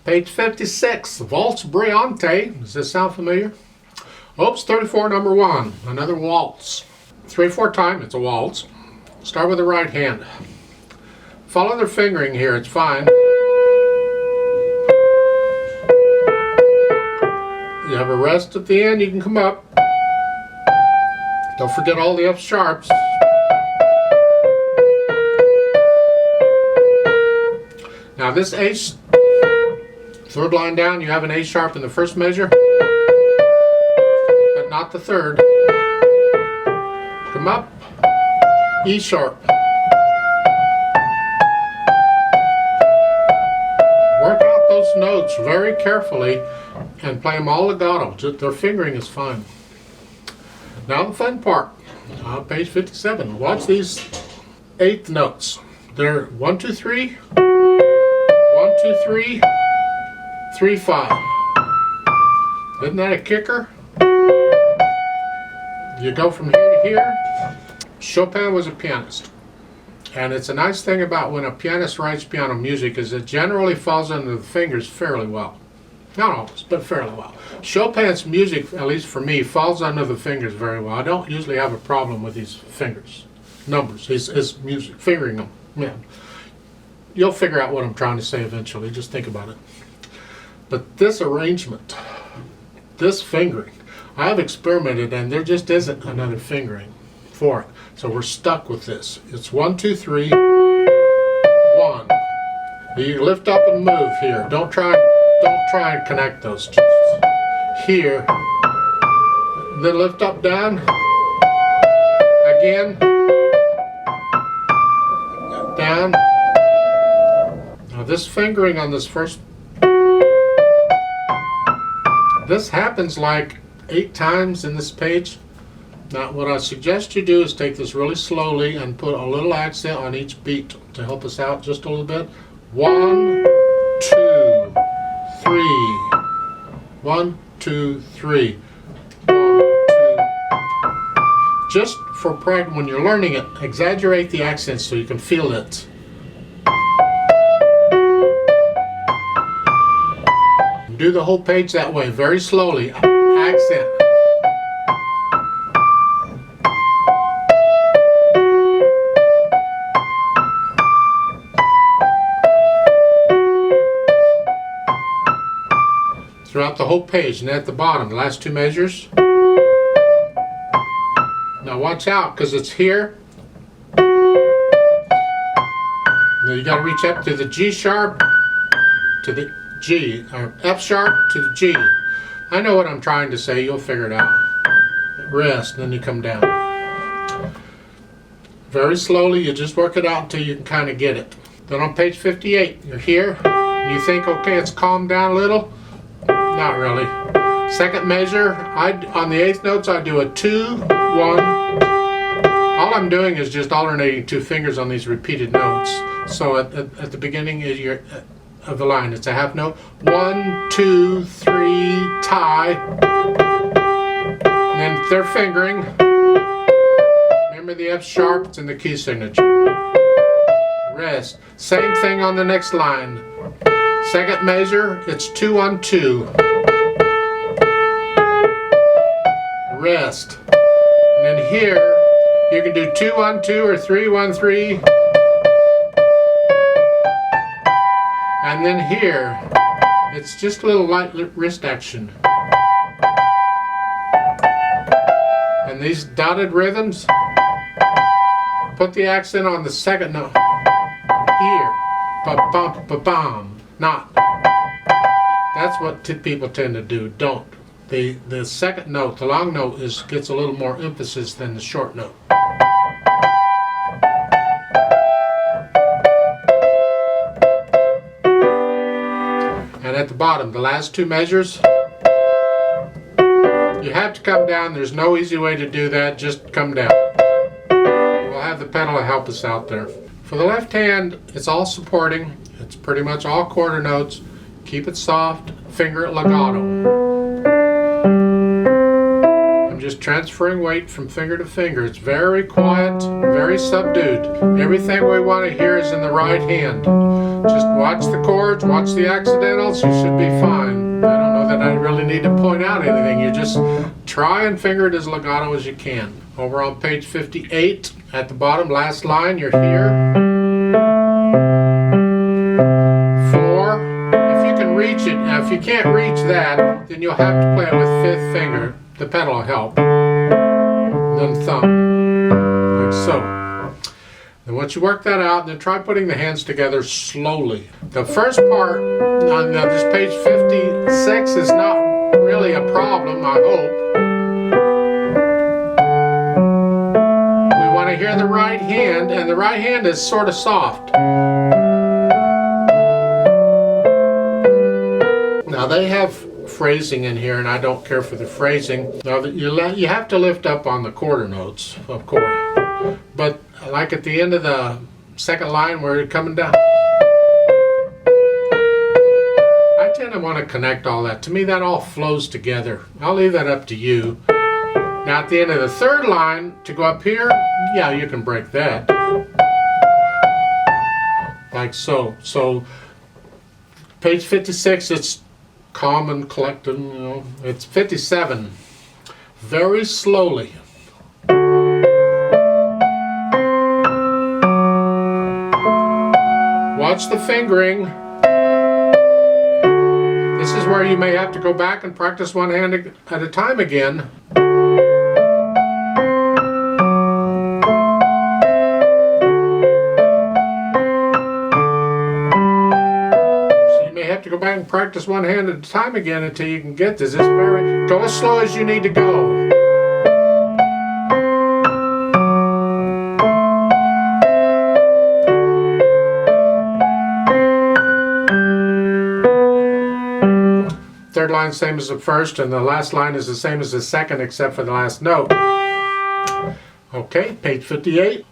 Page 56, Valse brillante. Does this sound familiar? Opus 34, number 1, another waltz. 3/4 time, it's a waltz. Start with the right hand. Follow their fingering here, it's fine. You have a rest at the end, you can come up. Don't forget all the F sharps. Now this A, third line down, you have an A sharp in the first measure, but not the third. Come up, E sharp. Work out those notes very carefully and play them all legato. Just their fingering is fine. Now the fun part, page 57. Watch these eighth notes. They're 1, 2, 3, 1, 2, 3, 3, 5. Isn't that a kicker? You go from here to here. Chopin was a pianist. And it's a nice thing about when a pianist writes piano music is it generally falls under the fingers fairly well. Not always, but fairly well. Chopin's music, at least for me, falls under the fingers very well. I don't usually have a problem with these fingers, numbers, his music, fingering them. Yeah. You'll figure out what I'm trying to say eventually, just think about it. But this arrangement, this fingering, I've experimented and there just isn't another fingering for it. So we're stuck with this. It's 1, 2, 3, 1. You lift up and move here. Don't try and connect those. Just here. Then lift up, down. Again. Down. Now this fingering on this first, this happens like 8 times in this page. Now what I suggest you do is take this really slowly and put a little accent on each beat to help us out just a little bit. 1, 2, 3. 1, 2, 3. 1, 2. Just for practice, when you're learning it, exaggerate the accents so you can feel it. Do the whole page that way, very slowly. Accent. Throughout the whole page, and at the bottom, the last 2 measures. Now watch out, because it's here. Now you got to reach up to the G sharp, to the G, or F sharp to the G. I know what I'm trying to say, you'll figure it out. Rest, and then you come down. Very slowly, you just work it out until you can kind of get it. Then on page 58, you're here, and you think, okay, it's calmed down a little. Not really. Second measure, on the 8th notes I do a 2, 1. All I'm doing is just alternating 2 fingers on these repeated notes. So at the beginning of the line, it's a half note. 1, 2, 3, tie. And then third fingering. Remember the F sharp, it's in the key signature. Rest. Same thing on the next line. Second measure, it's 2, 1, 2. Rest. And then here, you can do 2, 1, 2 or 3, 1, 3. And then here, it's just a little light wrist action. And these dotted rhythms, put the accent on the second note. Here. Ba-bum, ba-bum. Not. That's what people tend to do. Don't. The second note, the long note, gets a little more emphasis than the short note. And at the bottom, the last 2 measures, you have to come down. There's no easy way to do that. Just come down. We'll have the pedal to help us out there. For the left hand, it's all supporting. It's pretty much all quarter notes. Keep it soft, finger it legato. I'm just transferring weight from finger to finger. It's very quiet, very subdued. Everything we want to hear is in the right hand. Just watch the chords, watch the accidentals, you should be fine. I don't know that I really need to point out anything. You just try and finger it as legato as you can. Over on page 58, at the bottom, last line, you're here. 4. If you can reach it, now if you can't reach that, then you'll have to play it with 5th finger. The pedal will help. Then thumb, like so. And once you work that out, then try putting the hands together slowly. The first part on this page 56 is not really a problem, I hope. We want to hear the right hand, and the right hand is sort of soft. Now they have phrasing in here, and I don't care for the phrasing. Now you have to lift up on the quarter notes, of course. But like at the end of the second line where you're coming down, I tend to want to connect all that. To me, that all flows together. I'll leave that up to you. Now at the end of the third line, to go up here, yeah, you can break that. Like so. So page 56, it's calm and collected, you know. It's 57. Very slowly. Watch the fingering. This is where you may have to go back and practice one hand at a time again. So you may have to go back and practice one hand at a time again until you can get this. Go as slow as you need to go. Third line same as the first, and the last line is the same as the second except for the last note. Okay, page 58.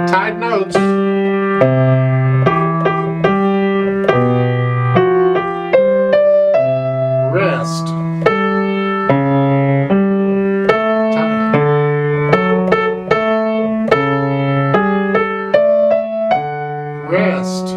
Tied notes. Rest. Rest.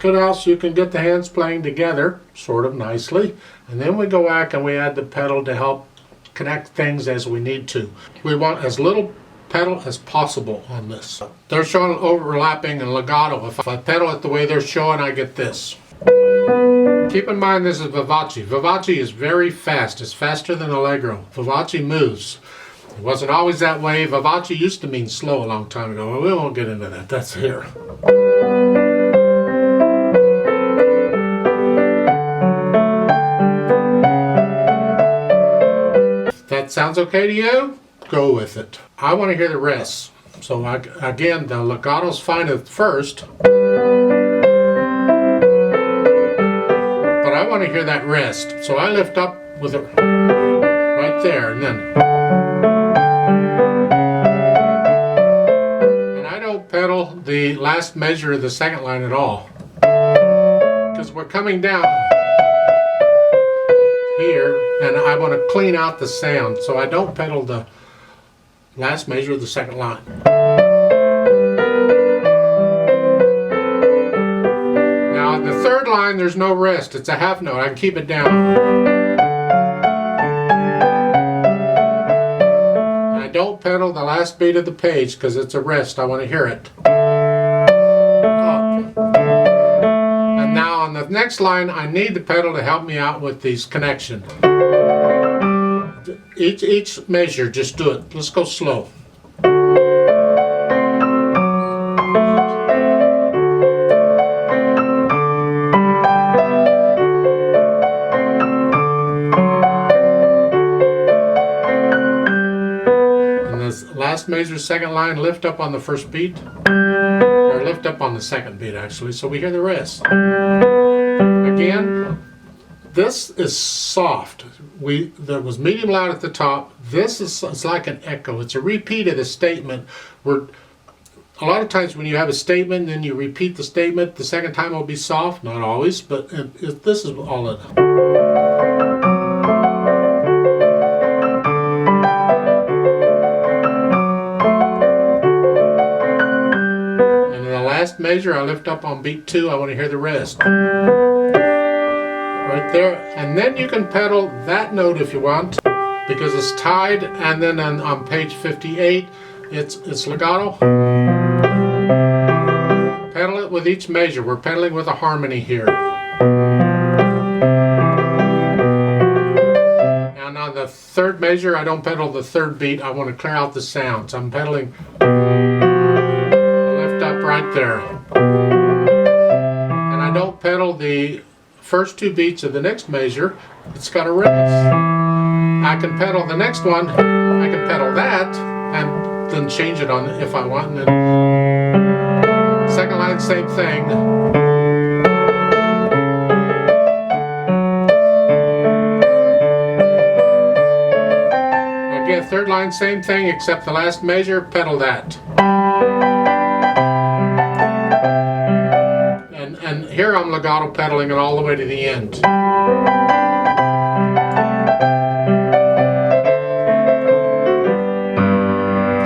It out so you can get the hands playing together sort of nicely, and then we go back and we add the pedal to help connect things as we need to. We want as little pedal as possible on this. They're showing overlapping and legato. If I pedal it the way they're showing, I get this. Keep in mind this is vivace. Vivace is very fast. It's faster than allegro. Vivace moves. It wasn't always that way. Vivace used to mean slow a long time ago. Well, we won't get into that. That's here. That sounds okay to you? Go with it. I want to hear the rest. So again, the legato's fine at first, but I want to hear that rest. So I lift up with it right there, and then, and I don't pedal the last measure of the second line at all, because we're coming down here, and I want to clean out the sound, so I don't pedal the last measure of the second line. Now the third line, there's no rest. It's a half note. I can keep it down. I don't pedal the last beat of the page because it's a rest. I want to hear it. On the next line, I need the pedal to help me out with these connections. Each measure, just do it. Let's go slow. And this last measure, second line, lift up on the first beat. Or lift up on the second beat, actually, so we hear the rest. Again, this is soft. There was medium loud at the top. This is, it's like an echo. It's a repeat of the statement. A lot of times when you have a statement, then you repeat the statement. The second time it'll be soft, not always, but this is all it. And in the last measure, I lift up on beat 2. I want to hear the rest. Right there, and then you can pedal that note if you want, because it's tied. And then on page 58, it's legato. Pedal it with each measure. We're pedaling with a harmony here. And on the third measure, I don't pedal the third beat. I want to clear out the sounds. I'm pedaling lift up right there, and I don't pedal the first 2 beats of the next measure. It's got a rest. I can pedal the next one. I can pedal that and then change it on if I want. And then second line, same thing. Again, third line, same thing, except the last measure, pedal that. And here I'm legato pedaling it all the way to the end.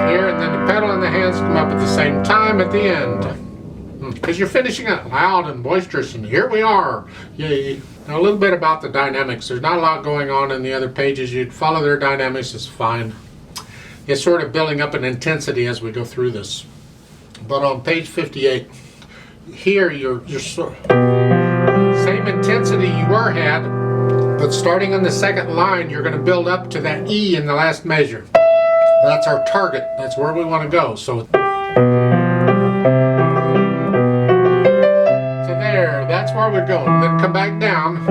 Here, and then the pedal and the hands come up at the same time at the end. Because you're finishing it loud and boisterous, and here we are. Yay. Now a little bit about the dynamics. There's not a lot going on in the other pages. You'd follow their dynamics, it's fine. It's sort of building up an intensity as we go through this. But on page 58, here you're sort of same intensity you had, but starting on the second line, you're going to build up to that E in the last measure. That's our target. That's where we want to go. So there, that's where we're going. Then come back down.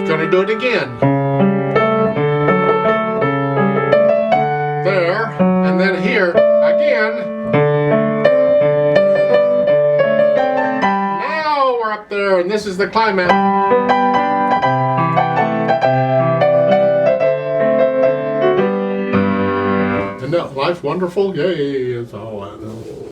You're going to do it again. There, and then here again. Up there, and this is the climax. Isn't that life wonderful? Yay! It's all